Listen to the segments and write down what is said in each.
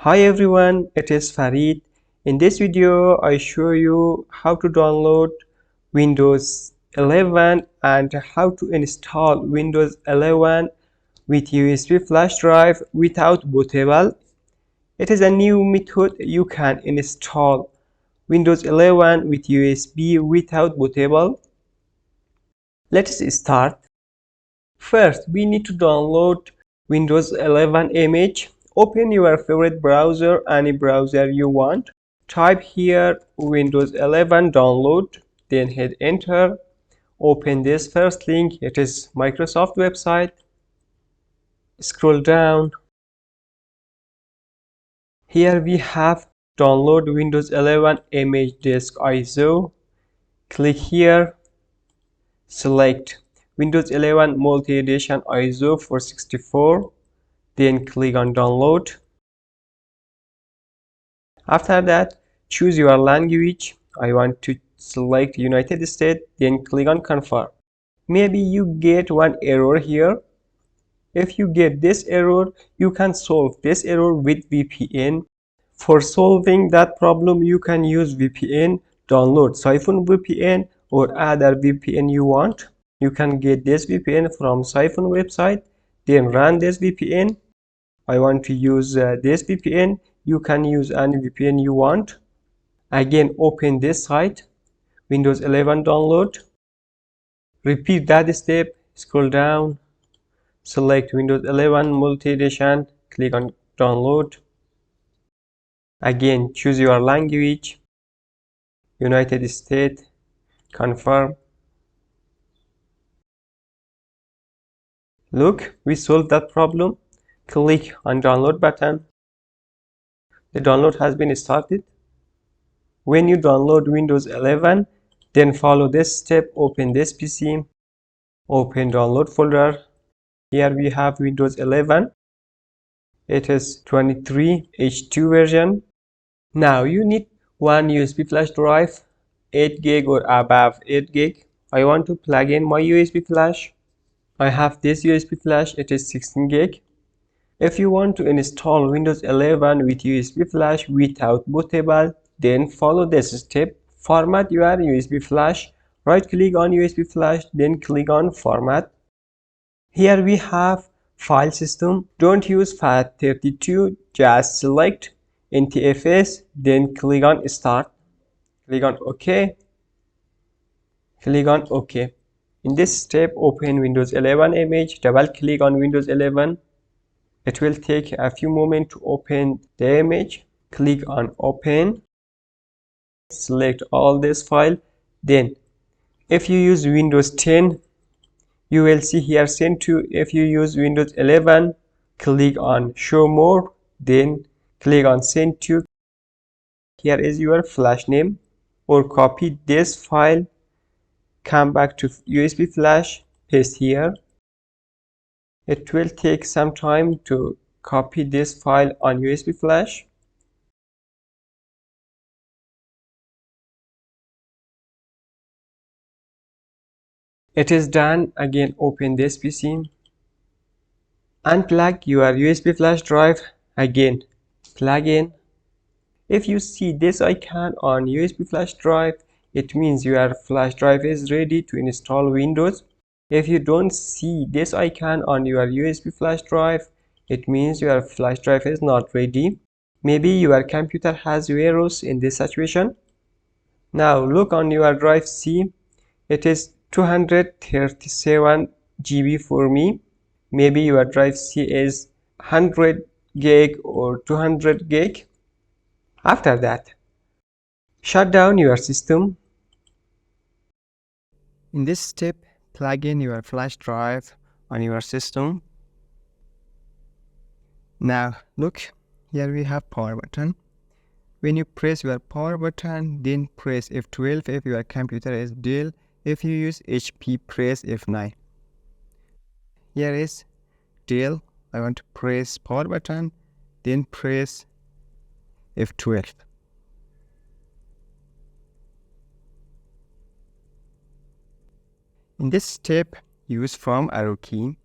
Hi everyone, it is Farid. In this video, I show you how to download Windows 11 and how to install Windows 11 with USB flash drive without bootable. It is a new method you can install Windows 11 with USB without bootable. Let's start. First, we need to download Windows 11 image. Open your favorite browser, any browser you want. Type here Windows 11 download, then hit enter. Open this first link, it is Microsoft website. Scroll down. Here we have download Windows 11 image disk ISO. Click here. Select Windows 11 multi-edition ISO 464. Then click on download. After that, choose your language. I want to select United States, then click on confirm. Maybe you get one error here. If you get this error, you can solve this error with VPN. For solving that problem, you can use VPN, download Siphon VPN or other VPN you want. You can get this VPN from Siphon website, then run this VPN. I want to use this VPN. You can use any VPN you want. Again, open this site, Windows 11 download. Repeat that step, scroll down, select Windows 11 multi-edition, click on download. Again, choose your language, United States, confirm. Look, we solved that problem. Click on download button. The download has been started. When you download Windows 11, then follow this step. Open this PC, open download folder. Here we have Windows 11. It is 23H2 version. Now you need one USB flash drive, 8 gig or above 8 gig. I want to plug in my USB flash. I have this USB flash, it is 16 gig. If you want to install Windows 11 with USB flash without bootable, then follow this step. Format your USB flash. Right click on USB flash, then click on format. Here we have file system. Don't use FAT32, just select NTFS, then click on start. Click on OK. Click on OK. In this step, open Windows 11 image. Double click on Windows 11. It will take a few moments to open the image. Click on open. Select all this file. Then, if you use Windows 10, you will see here send to. If you use Windows 11, click on show more. Then click on send to. Here is your flash name. Or copy this file. Come back to USB flash. Paste here. It will take some time to copy this file on USB flash. It is done. Again, open this PC. Unplug your USB flash drive. Again, plug in. If you see this icon on USB flash drive, it means your flash drive is ready to install Windows. If you don't see this icon on your USB flash drive, it means your flash drive is not ready. Maybe your computer has virus in this situation. Now look on your drive C. It is 237 GB for me. Maybe your drive C is 100 gig or 200 gig. After that, shut down your system. In this step, plug in your flash drive on your system. Now look, here we have power button. When you press your power button, then press F12 if your computer is Dell. If you use HP, press F9. Here is Dell. I want to press power button, then press F12. In this step, use from arrow key.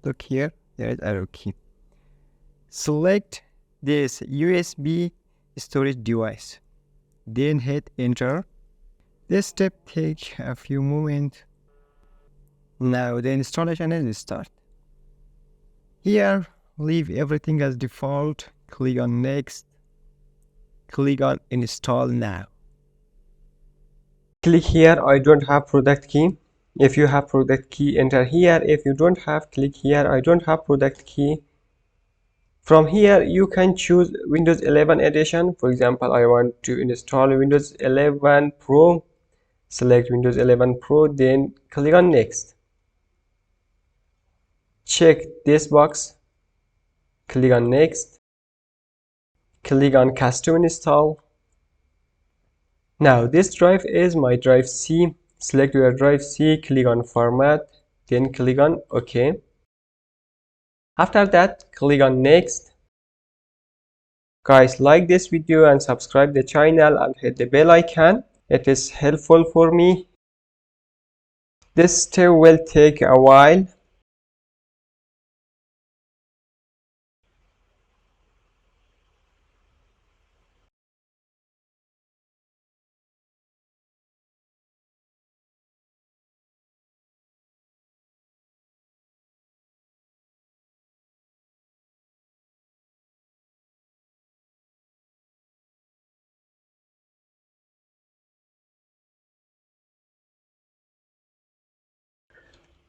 Look here, there is arrow key. Select this USB storage device. Then hit enter. This step takes a few moments. Now the installation is start. Here, leave everything as default. Click on next. Click on install now. Click here, I don't have product key. If you have product key, enter here. If you don't have, click here, I don't have product key. From here, you can choose Windows 11 edition. For example, I want to install Windows 11 Pro. Select Windows 11 Pro, then click on next. Check this box. Click on next. Click on custom install. Now this drive is my drive C. Select your drive C, click on format, then click on OK. After that, click on next. Guys, like this video and subscribe the channel and hit the bell icon. It is helpful for me. This step will take a while.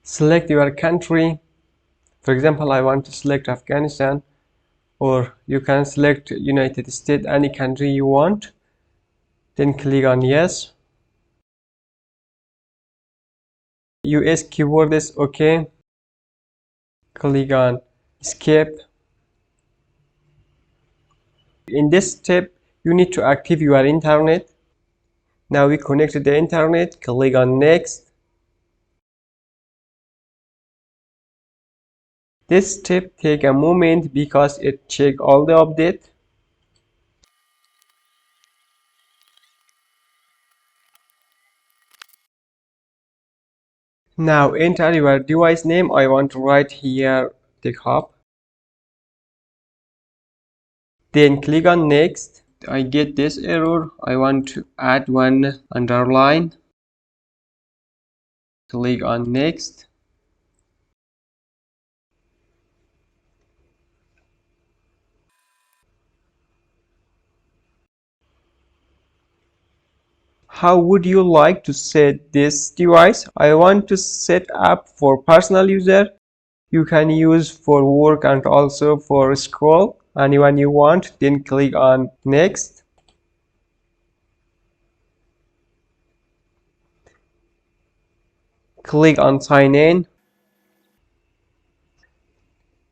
Select your country. For example, I want to select Afghanistan, or you can select United States, any country you want. Then click on yes. US keyboard is OK. Click on escape. In this step, you need to activate your internet. Now we connected the internet. Click on next. This step take a moment because it check all the update. Now enter your device name. I want to write here TechHub. Then click on next. I get this error. I want to add one underline. Click on next. How would you like to set this device? I want to set up for personal user. You can use for work and also for school. Anyone you want. Then click on next. Click on sign in.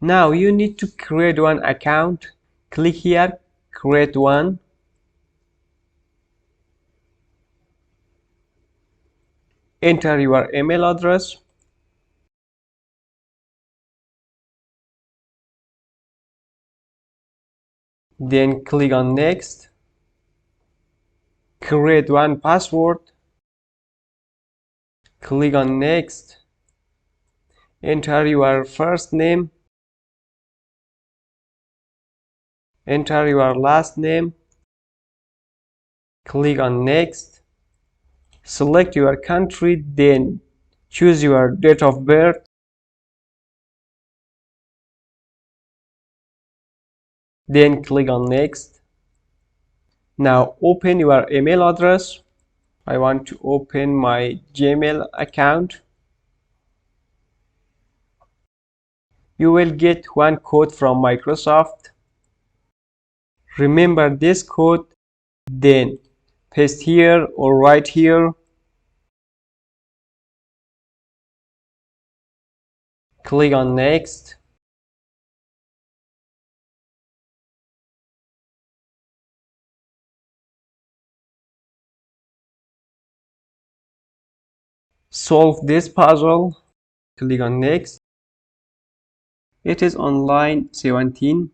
Now you need to create one account. Click here, create one. Enter your email address. Then click on next. Create one password. Click on next. Enter your first name. Enter your last name. Click on next. Select your country, then choose your date of birth. Then click on next. Now open your email address. I want to open my Gmail account. You will get one code from Microsoft. Remember this code, then paste here or write here. Click on next. Solve this puzzle. Click on next. It is on line 17.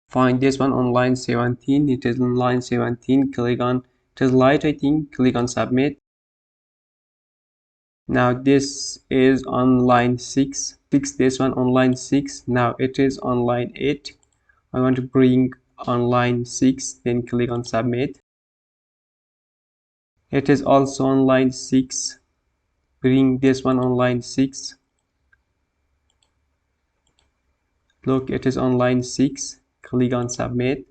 Find this one on line 17. It is on line 17. Click on, it is light, I think. Click on submit. Now this is on line 6. Fix this one on line 6. Now it is on line 8. I want to bring on line 6, then click on submit. It is also on line 6. Bring this one on line 6. Look, it is on line 6. Click on submit.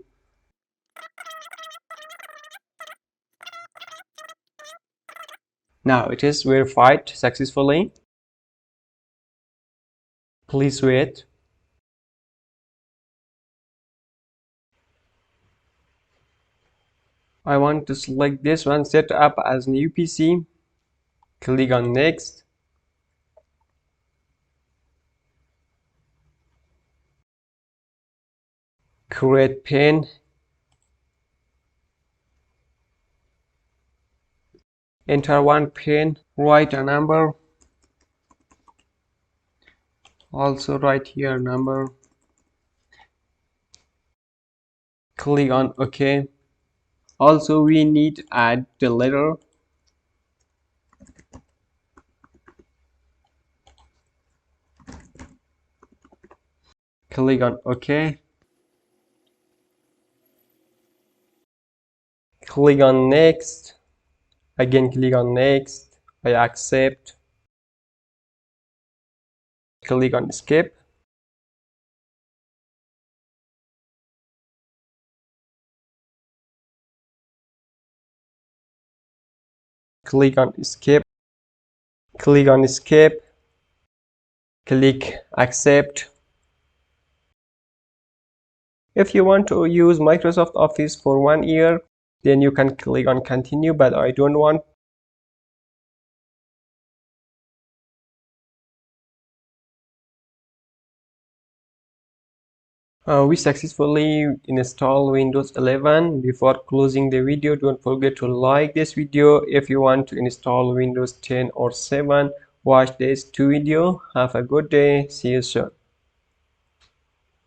Now it is verified successfully. Please wait. I want to select this one, set up as new PC. Click on next. Create pin. Enter one pin. Write a number. Also write here number. Click on OK. Also we need to add the letter. Click on OK. Click on next. Again click on next. I accept. Click on skip. Click on skip. Click on skip. Click accept. If you want to use Microsoft Office for 1 year, then you can click on continue, but I don't want. We successfully installed Windows 11. Before closing the video, don't forget to like this video. If you want to install Windows 10 or 7, watch these two videos. Have a good day. See you soon.